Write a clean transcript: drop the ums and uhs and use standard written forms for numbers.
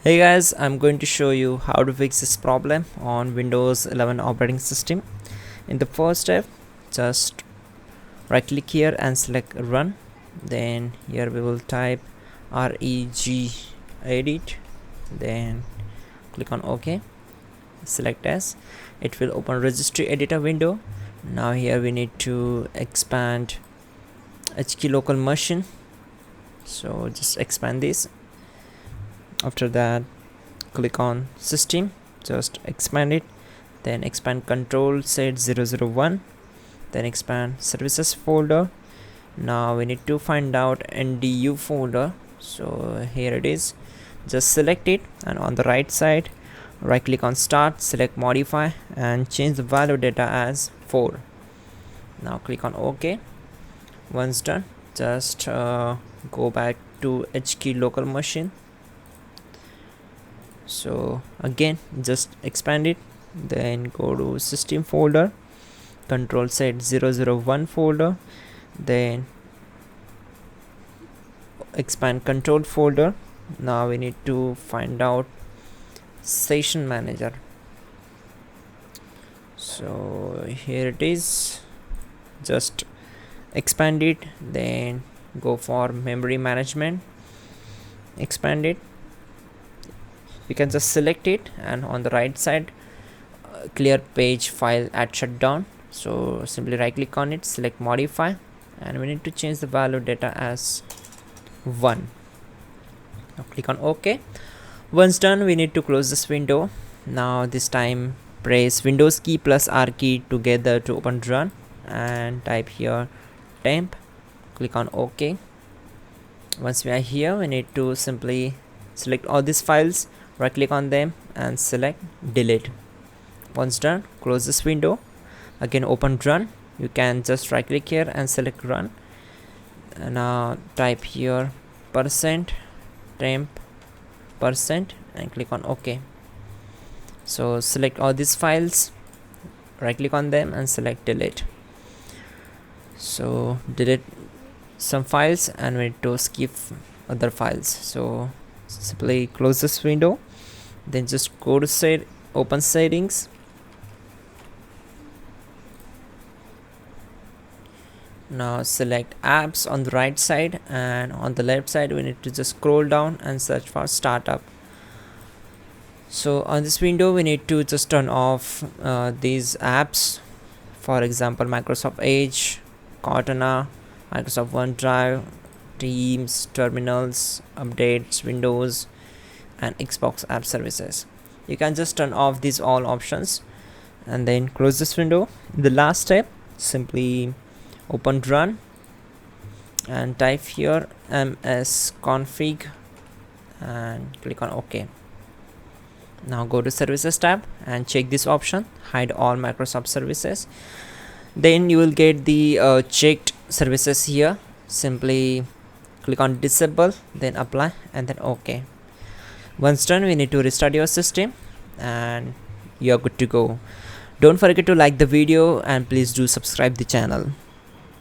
Hey guys, I'm going to show you how to fix this problem on Windows 11 operating system. In the first step, just right click here and select run. Then here we will type reg edit, then click on OK, select as. It will open registry editor window. Now here we need to expand HK local machine, so just expand this. After that, click on system, just expand it, then expand control set 001, then expand services folder. Now we need to find out NDU folder, so here it is. Just select it, and on the right side right click on start, select modify and change the value data as 4. Now click on OK. Once done, just go back to HK local machine. So again, just expand it, then go to system folder, control set 001 folder, then expand control folder. Now we need to find out session manager, so here it is. Just expand it, then go for memory management, expand it. You can just select it, and on the right side clear page file at shutdown, so simply right click on it, select modify, and we need to change the value data as 1. Now click on OK. Once done, we need to close this window. Now this time press Windows key plus R key together to open run, and type here temp, click on OK. Once we are here, we need to simply select all these files, right click on them and select delete. Once done, close this window, again open run. You can just right click here and select run, and now type here %temp% and click on OK. So select all these files, right click on them and select delete. So delete some files and we need to skip other files, so simply close this window, then just go to open settings. Now select apps on the right side, and on the left side we need to just scroll down and search for startup. So on this window we need to just turn off these apps, for example Microsoft Edge, Cortana, Microsoft OneDrive, Teams, terminals, updates, Windows, and Xbox app services. You can just turn off these all options and then close this window. In the last step, simply open run and type here msconfig and click on OK. Now go to services tab and check this option, hide all Microsoft services. Then you will get the checked services here. Simply click on disable, then apply, and then OK. Once done, we need to restart your system and you're good to go. Don't forget to like the video and please do subscribe the channel.